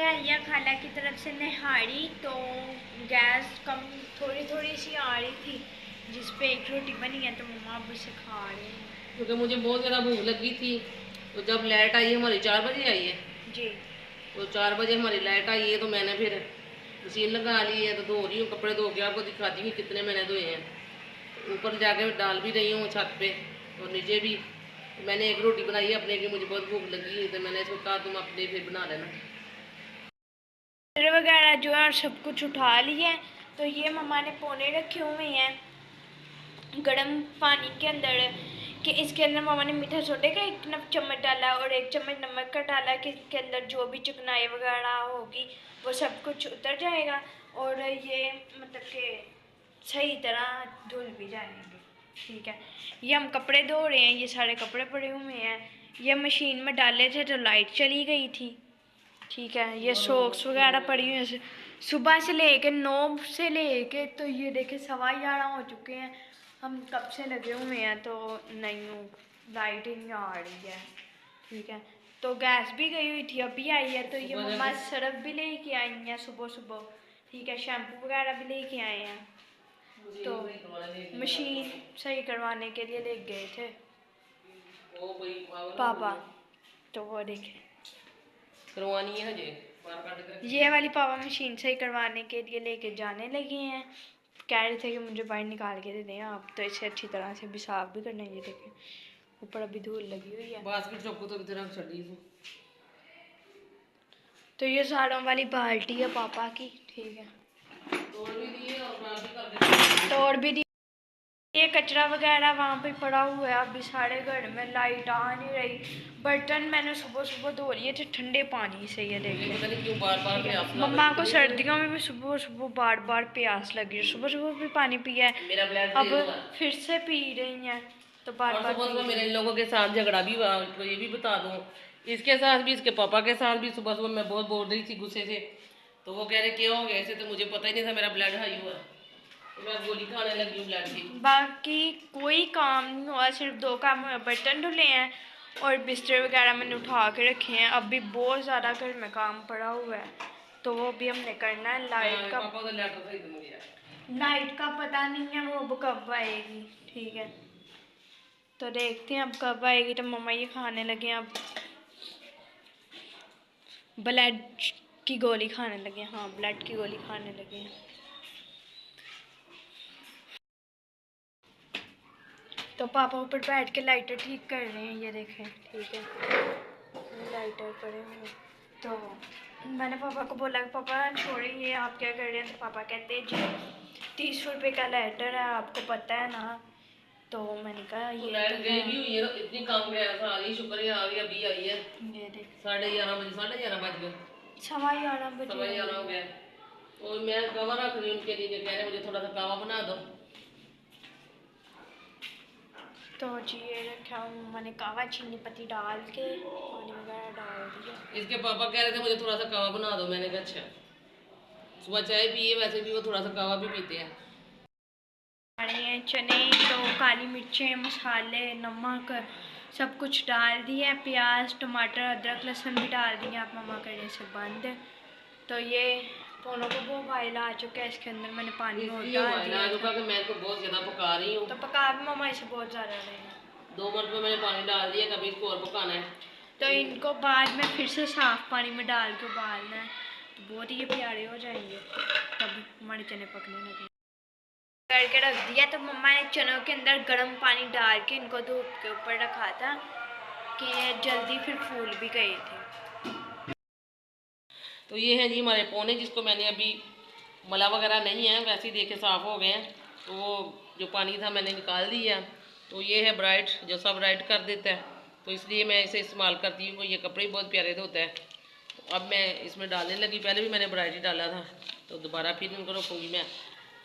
या खाला की तरफ से निहारी तो गैस कम थोड़ी थोड़ी सी आ रही थी, जिस पे एक रोटी बनी है तो मम्मा अब उसे खा रहे हैं। क्योंकि मुझे बहुत ज़्यादा भूख लगी थी। तो जब लाइट आई हमारी 4 बजे आई है जी। तो 4 बजे हमारी लाइट आई है तो मैंने फिर मशीन लगा ली है, तो धो रही हूँ कपड़े। धो के आपको दिखाती हूँ कितने मैंने धोए हैं। ऊपर जाके डाल भी रही हूँ छत पे और नीचे भी। मैंने एक रोटी बनाई है अपने की, मुझे बहुत भूख लगी है तो मैंने इसको कहा तुम अपने फिर बना लेना। वगैरह जो है सब कुछ उठा लिया है। तो ये मम्मा ने पोने रखे हुए हैं गर्म पानी के अंदर, कि इसके अंदर मामा ने मीठा सोडे का 1 चम्मच डाला और 1 चम्मच नमक का डाला कि इसके अंदर जो भी चिकनाई वगैरह होगी वो सब कुछ उतर जाएगा और ये मतलब कि सही तरह धुल भी जाएंगे। ठीक है, ये हम कपड़े धो रहे हैं, ये सारे कपड़े पड़े हुए हैं। ये मशीन में डाले थे तो लाइट चली गई थी। ठीक है, ये सॉक्स वगैरह पड़ी हुई हैं सुबह से लेके 9 से लेके तो ये देखे 11:15 हो चुके हैं। हम कब से लगे हुए हैं तो नहीं हूँ, लाइट ही नहीं आ रही है। ठीक है, तो गैस भी गई हुई थी, अभी आई है। तो ये मम्मा सर्फ भी लेके आई हैं सुबह सुबह। ठीक है, शैम्पू वगैरह भी लेके आए हैं। तो मशीन सही करवाने के लिए ले गए थे पापा, तो वो देखे करवानी है हजे ये वाली पापा मशीन सही करवाने के लिए लेके जाने लगे हैं। कह रहे थे कि मुझे बाहर निकाल के दे दें आप, तो इसे अच्छी तरह से भी साफ भी करना है। ये देखें ऊपर अभी धूल लगी हुई है। बास्केट चौको तो इधर छड़ी तो ये साड़ों वाली बाल्टी है पापा की। ठीक है, तोड़ भी दी। ये कचरा वगैरह वहाँ पे पड़ा हुआ है। अभी सारे घर में लाइट आ नहीं रही। बर्तन मैंने सुबह सुबह धो लिए थे ठंडे पानी से। ये देखें मम्मा को सर्दियों में भी सुबह सुबह बार बार प्यास लगी है। सुबह सुबह भी पानी पिया है, अब फिर से पी रही हैं तो बार बार। सुबह मेरे लोगों के साथ झगड़ा भी हुआ, तो ये भी बता दूँ। इसके साथ भी, इसके पापा के साथ भी सुबह सुबह मैं बहुत बोल रही थी गुस्से से। तो वो कह रहे क्या हो गया ऐसे, तो मुझे पता ही नहीं था मेरा ब्लड हाई हुआ, तो मैं गोली खाने लगी हूँ ब्लड की। बाकी कोई काम नहीं हुआ, सिर्फ 2 काम हुए। बर्तन धुले हैं और बिस्तर वगैरह मैंने उठा के रखे हैं। अभी बहुत ज़्यादा घर में काम पड़ा हुआ है तो वो भी हमने करना है। लाइट का पता नहीं है वो अब कब आएगी। ठीक है, तो देखते हैं अब कब आएगी। तो मम्मा ये खाने लगे हैं अब ब्लड की गोली खाने लगे हैं। हाँ, ब्लड की गोली खाने लगे हैं। तो पापा ऊपर बैठ के लाइटर ठीक कर रहे हैं, ये देखें। ठीक है, लाइटर पड़े हुए। तो मैंने पापा को बोला कि पापा छोड़िए, ये आप क्या कर रहे हैं। तो पापा कहते हैं जी 30 रुपये का लाइटर है, आपको पता है ना। तो मैंने कहा ये तो है। इतनी कम गैस आ गई, शुक्र है आ गई, अभी आई है। ये देख 11:30 बजे, 11:30 बज गए, 11:15 बजे 11:15 हो गया। तो मैं कहवा रख रही हूँ उनके लिए, कह रहे मुझे थोड़ा सा कहवा बना दो। तो जी ये रखा मैंने कहवा चीनी पत्ती डाल के पानी वगैरह डाल दिया। इसके पापा कह रहे थे मुझे थोड़ा सा कहवा बना दो। मैंने कहा अच्छा। सुबह चाय पिए, वैसे भी वो थोड़ा सा कहवा भी पीते हैं। चने तो काली मिर्चें, मसाले, नमक सब कुछ डाल दिया। प्याज, टमाटर, अदरक, लहसुन भी डाल दिए। आप मम्मा करने से बंद। तो ये दोनों को वो बॉयल आ चुका है, इसके अंदर मैंने पानी और डाल दिया था। कि मैं तो बहुत ज़्यादा पका रही हूँ, तो पका भी मम्मा इसे बहुत ज़्यादा रहे हैं। 2 मिनट में मैंने पानी डाल दिया, कभी इसको और पकाना है। तो इनको बाद में फिर से साफ़ पानी में डाल के उबालना है, तो बहुत ही प्यारे हो जाएंगे। तब हमारे चने पकने लगे करके रख दिया। तो मम्मा ने चनों के अंदर गर्म पानी डाल के इनको धूप के ऊपर रखा था कि ये जल्दी फिर फूल भी गए थे। तो ये है जी हमारे पौने, जिसको मैंने अभी मला वगैरह नहीं है, वैसे ही देखे साफ़ हो गए हैं। तो वो जो पानी था मैंने निकाल दिया। तो ये है ब्राइट, जो सब ब्राइट कर देता है, तो इसलिए मैं इसे इस्तेमाल करती हूँ। ये कपड़े बहुत प्यारे धोता है। तो अब मैं इसमें डालने लगी, पहले भी मैंने ब्राइट ही डाला था, तो दोबारा फिर इनको रखूँगी मैं।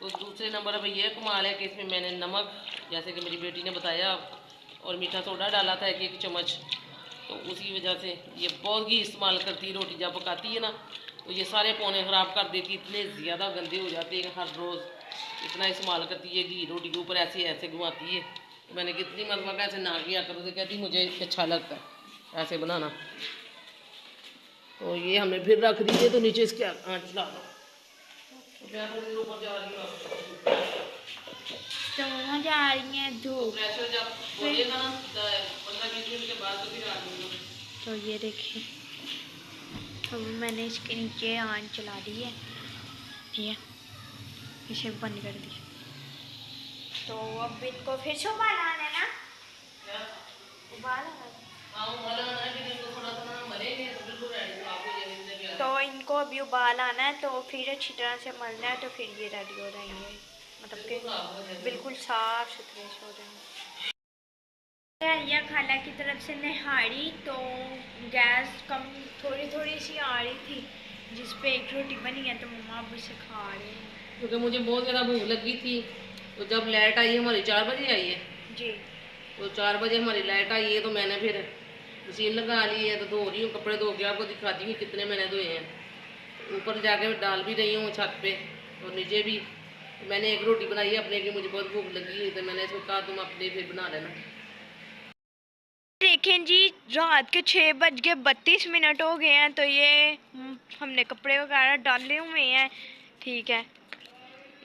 तो दूसरे नंबर पर ये कमाल है कि इसमें मैंने नमक, जैसे कि मेरी बेटी ने बताया, और मीठा सोडा डाला था 1 चम्मच। तो उसी वजह से ये बहुत ही इस्तेमाल करती है। रोटी जब पकाती है ना तो ये सारे पौने ख़राब कर देती है, इतने ज़्यादा गंदे हो जाते हैं। हर रोज़ इतना इस्तेमाल करती है घी, रोटी के ऊपर ऐसे ऐसे घुमाती है। तो मैंने कितनी मरतबा का ऐसे ना किया करो, तो कहती मुझे अच्छा लगता है ऐसे बनाना। तो ये हमने फिर रख दी है, तो नीचे इसके आँच ला दो। तो मैं थोड़ी देर ऊपर जा रही हूँ। तो मम्मा जा रही हैं तो धूप। प्रेशर जब बोलेगा ना 15-20 मिनट के बाद तो फिर आ जाऊँगा। तो ये देखिए, अब मैंने इसके नीचे आंच चला दी है, ये इसे बंद कर दी। तो अब इनको फिर से उबाल आना है ना, क्या? उबाल आना है। हाँ, उबाला है, फिर इनको थोड़ा सा ना मलेंगे तो बिल्कुल रेडी हो। आपको ये मिलने भी आ तो इनको अभी उबाल आना है, तो फिर अच्छी तरह से मलना है, तो फिर ये रेडी हो जाएंगे, मतलब कि बिल्कुल साफ सुथरे से हो जाएंगे। या खाला की तरफ से नहारी, तो गैस कम थोड़ी थोड़ी सी आ रही थी, जिस पे एक रोटी बनी है, तो मम्मा अब इसे खा रहे हैं। क्योंकि मुझे बहुत ज़्यादा भूख लगी थी। तो जब लाइट आई, हमारी 4 बजे आई है, जी। तो 4 बजे हमारी लाइट आई है, तो मैंने फिर मशीन लगा ली है, तो धो रही हूँ कपड़े, धो के आपको दिखाती हूँ कितने मैंने धोए हैं। ऊपर जाके डाल भी रही हूँ छत पे और नीचे भी। मैंने एक रोटी बनाई है अपने की, मुझे बहुत भूख लगी है, तो मैंने इसको कहा तुम अपने फिर बना लेना। देखें जी, रात के 6:32 हो गए हैं, तो ये हमने कपड़े वगैरह डाले हुए हैं, ठीक है।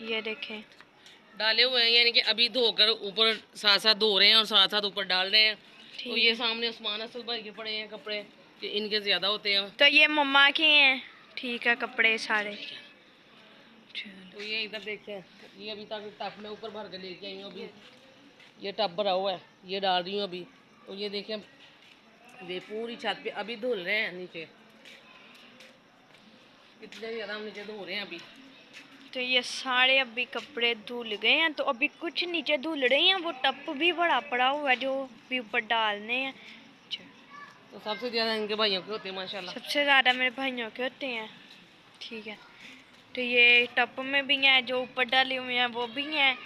ये देखें, डाले हुए हैं, यानी कि अभी धोकर ऊपर साथ साथ धो रहे हैं और साथ साथ ऊपर डाल रहे हैं। तो ये सामने उस्मान असल भाई के पड़े हैं कपड़े, कि इनके ज़्यादा होते हैं। तो ये मम्मा के हैं, ठीक है, कपड़े सारे। तो ये इधर देखें, ये अभी तक टब में ऊपर भर के लेके आई हूँ। अभी ये टब भरा हुआ है, ये डाल रही हूँ अभी। तो ये देखें, ये पूरी छत पे अभी धुल रहे हैं नीचे, कितने ज़्यादा हम नीचे धो रहे हैं अभी। तो ये सारे अभी कपड़े धुल गए हैं, तो अभी कुछ नीचे धुल रहे हैं, वो टप भी बड़ा पड़ा हुआ है जो भी ऊपर डालने हैं। तो सबसे ज़्यादा इनके भाइयों के होते हैं माशाल्लाह। सबसे ज़्यादा मेरे भाइयों के होते हैं, ठीक है। तो ये टप में भी हैं, जो ऊपर डाले हुए हैं वो भी हैं।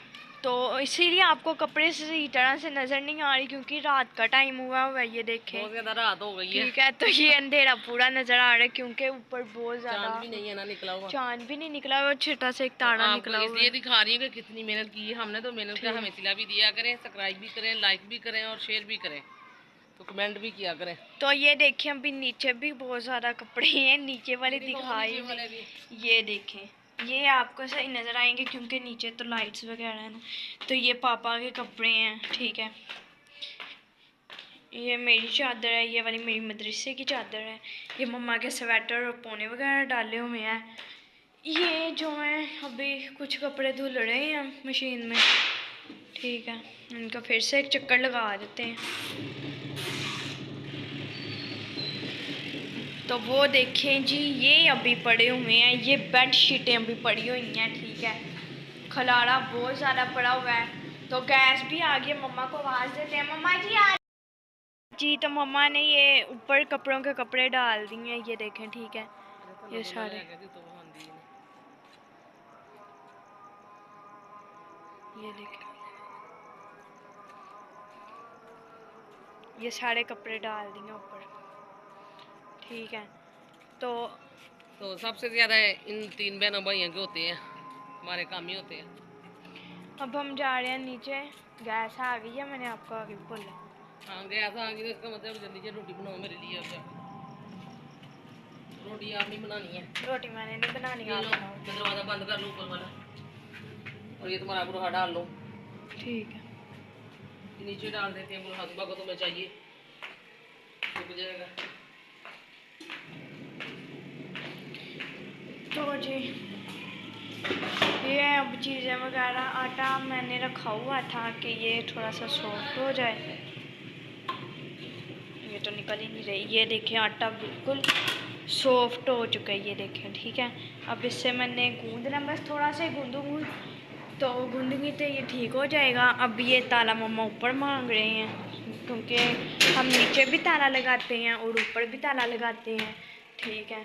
तो इसीलिए आपको कपड़े सही तरह से नज़र नहीं आ रही, क्योंकि रात का टाइम हुआ है, ये देखें, बहुत ज़्यादा रात हो गई है, ठीक है। तो ये अंधेरा पूरा नज़र आ रहा है, क्योंकि ऊपर बहुत ज़्यादा चांद भी नहीं है ना निकला हुआ। चांद भी नहीं निकला हुआ, छोटा सा एक तारा निकला हुआ इसलिए है। दिखा रही हूँ कि कितनी मेहनत की है हमने। तो मेहनत का हमें सिला भी दिया करें, सब्सक्राइब भी करें, लाइक भी करें और शेयर भी करें, तो कमेंट भी किया करें। तो ये देखिए, अभी नीचे भी बहुत ज़्यादा कपड़े हैं, नीचे वाले दिखाई नहीं। ये देखें, ये आपको सही नज़र आएंगे क्योंकि नीचे तो लाइट्स वगैरह है ना। तो ये पापा के कपड़े हैं, ठीक है। ये मेरी चादर है, ये वाली मेरी मदरसे की चादर है। ये मम्मा के स्वेटर और पौने वगैरह डाले हुए हैं। ये जो हैं अभी कुछ कपड़े धुल रहे हैं मशीन में, ठीक है। इनका फिर से एक चक्कर लगा देते हैं। तो वो देखें जी, ये अभी पड़े हुए हैं, ये बेड शीटें अभी पड़ी हुई हैं, ठीक है। खलारा बहुत ज़्यादा पड़ा हुआ है। तो गैस भी आ गई, मम्मा को आवाज़ देते हैं, मम्मा जी आ जी। तो मम्मा ने ये ऊपर कपड़ों के कपड़े डाल दिए हैं, ये देखें, ठीक है। ये सारे, ये देखें, ये सारे कपड़े डाल दिए ऊपर, ठीक है। तो सबसे ज़्यादा इन 3 बहनों भाइयों के होते हैं, हमारे काम ही होते हैं। अब हम जा रहे हैं नीचे, गैस आ गई है, मैंने आपको आगे बोला। हाँ, गैस आ गई तो इसका मतलब जल्दी से रोटी बनाओ मेरे लिए। अब रोटी आप नहीं बनानी है, रोटी मैंने नहीं बनानी, आप बनाओ। दरवाज़ा बंद कर लो ऊपर वाला, और ये तुम्हारा बुरहा डाल लो, ठीक है। नीचे डाल देते हैं। बुरहा सुबह को तुम्हें चाहिए, सूख जाएगा। तो जी, ये अब चीज़ें वगैरह, आटा मैंने रखा हुआ था कि ये थोड़ा सा सॉफ्ट हो जाए। ये तो निकल ही नहीं रही, ये देखिए आटा बिल्कुल सॉफ्ट हो चुका है, ये देखें, ठीक है। अब इससे मैंने गूंदना, बस थोड़ा सा गूंदूंगी, तो गूंदूंगी तो ये ठीक हो जाएगा। अब ये ताला मम्मा ऊपर मांग रहे हैं, क्योंकि हम नीचे भी ताला लगाते हैं और ऊपर भी ताला लगाते हैं, ठीक है।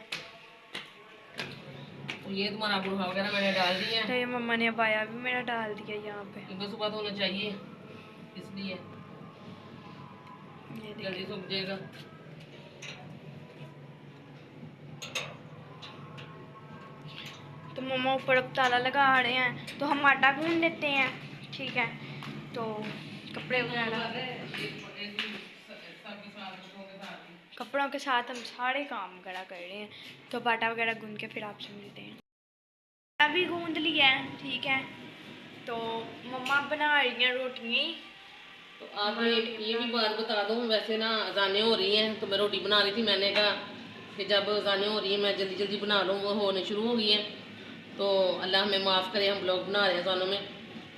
तो ये तुम्हारा बुरहा वगैरह मैंने डाल दिया है। तो ये मम्मा ने अबाया भी मेरा डाल दिया यहाँ पे, सुबह सुबह तो होना चाहिए, इसलिए ये जल्दी सूख जाएगा। तो मम्मा ऊपर अब ताला लगा रहे हैं, तो हम आटा गूंद लेते हैं, ठीक है। तो कपड़े वगैरह कपड़ों के साथ हम सारे काम वगैरह कर रहे हैं। तो बाटा वगैरह गूंद के फिर आपसे मिलते हैं। अभी गूंद लिया है, ठीक है। तो मम्मा बना रही हैं रोटियाँ। तो आप ये भी बात बता दूँ, वैसे ना अजानें हो रही हैं तो मैं रोटी बना रही थी। मैंने कहा कि जब अजानें हो रही हैं मैं जल्दी जल्दी बना लूँ, वो होने शुरू हो गई हैं। तो अल्लाह हमें माफ़ करे, हम ब्लॉग बना रहे हैं अजानों में।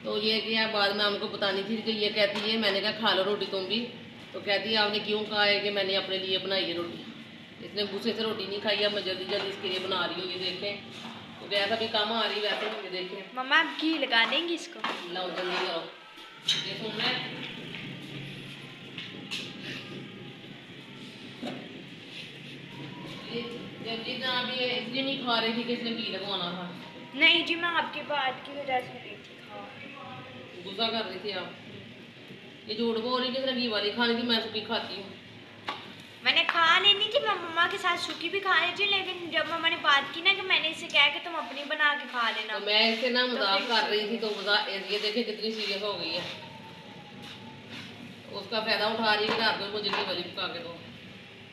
तो ये क्या बाद में हमको बतानी थी कि ये कहती है, मैंने कहा खा लो रोटी तुम भी। तो कहती है आपने क्यों कहा है कि मैंने अपने लिए बनाई है रोटी। इसने गुस्से से रोटी नहीं खाई है, मैं जल्दी जल्दी इसके लिए बना रही हूँ। ये देखें, तो गैस अभी कम आ रही वैसे। ये देखें मम्मा आप घी लगा देंगी इसको। लाओ जल्दी करो। देखो मैं जब जी जहाँ भी इसलिए नहीं खा रही थी कि इसने घी लगवाना था। नहीं जी, मैं आपकी बात की वजह से नहीं थी खा। गुस्सा कर रही थी आप। ये झूठ बोल रही कि इसने घी वाली खानी थी, मैं सूखी खाती हूँ। मैंने खा लेनी थी, मैं मम्मा के साथ सूखी भी खा ली थी, लेकिन जब मम्मा ने बात की ना कि मैंने इसे कहा कि तुम अपनी बना के खा लेना, तो मैं इसे ना मजाक फिर कर रही थी। तो मजाक ये देखे कितनी सीरियस हो गई है। उसका फायदा उठा रही है कि रात में मुझे घी वाली पका के दो।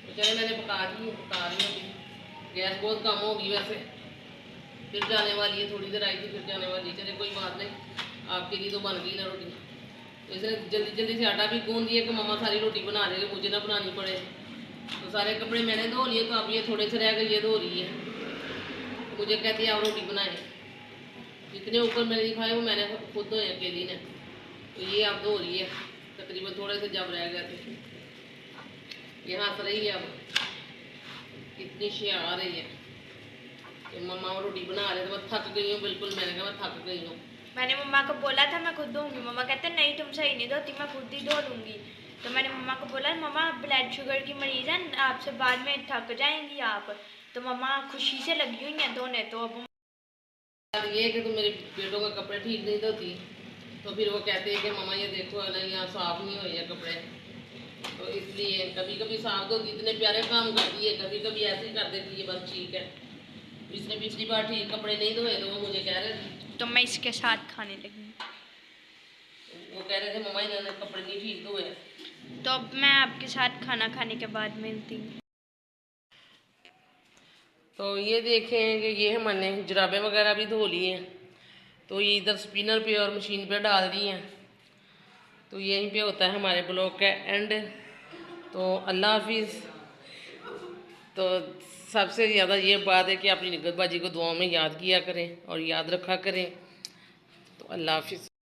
तो चले मैंने पका रही हूँ। गैस बहुत कम होगी वैसे, फिर जाने वाली है। थोड़ी देर आई थी फिर जाने वाली। चले कोई बात नहीं, आपके लिए तो बन गई ना रोटी। तो इसने जल्दी जल्दी से आटा भी गूंद दिया कि मम्मा सारी रोटी बना रही है, मुझे ना बनानी पड़े। तो सारे कपड़े मैंने धो लिए, तो अब ये थोड़े से रह गए, ये धो रही है। तो मुझे कहती है आप रोटी बनाए। जितने ऊपर मैंने दिखाए वो मैंने खुद धोए अकेली ने। तो ये अब धो रही है, तकरीबन थोड़े से जब रह गए थे। ये हंस रही है, अब कितनी शिया आ रही है कि मम्मा वो रोटी बना रहे। तो मैं थक गई हूँ बिल्कुल। मैंने कहा मैं थक गई हूँ। मैंने मम्मा को बोला था मैं खुद धोऊंगी, मम्मा कहते नहीं तुम सही नहीं धोती, मैं खुद ही धो लूँगी। तो मैंने मम्मा को बोला मम्मा ब्लड शुगर की मरीज़ है, आपसे बाद में थक जाएंगी आप। तो मम्मा खुशी से लगी हुई हैं धोने। तो अब ये कि तुम मेरे बेटों के कपड़े ठीक नहीं धोती, तो फिर वो कहते हैं कि मम्मा ये देखो ना यहाँ साफ नहीं हुए हैं कपड़े। तो इसलिए कभी कभी साफ धोती, इतने प्यारे काम करती है, कभी कभी ऐसे ही कर देती है, बस ठीक है। इसने पिछली बार ठीक कपड़े नहीं धोए तो वो मुझे कह रहे थे। तो मैं इसके साथ खाने लगी। वो कह रहे थे मम्मा इन्होंने कपड़े नहीं ठीक धोए। तो अब मैं आपके साथ खाना खाने के बाद मिलती हूँ। तो ये देखें कि ये मैंने जुराबें वगैरह भी धो ली हैं। तो ये इधर स्पिनर पे और मशीन पे डाल दी हैं। तो यहीं पे होता है हमारे ब्लॉग का एंड। तो अल्लाह हाफिज़। तो सबसे ज़्यादा ये बात है कि अपनी निगत बाजी को दुआओं में याद किया करें और याद रखा करें। तो अल्लाह हाफिज़।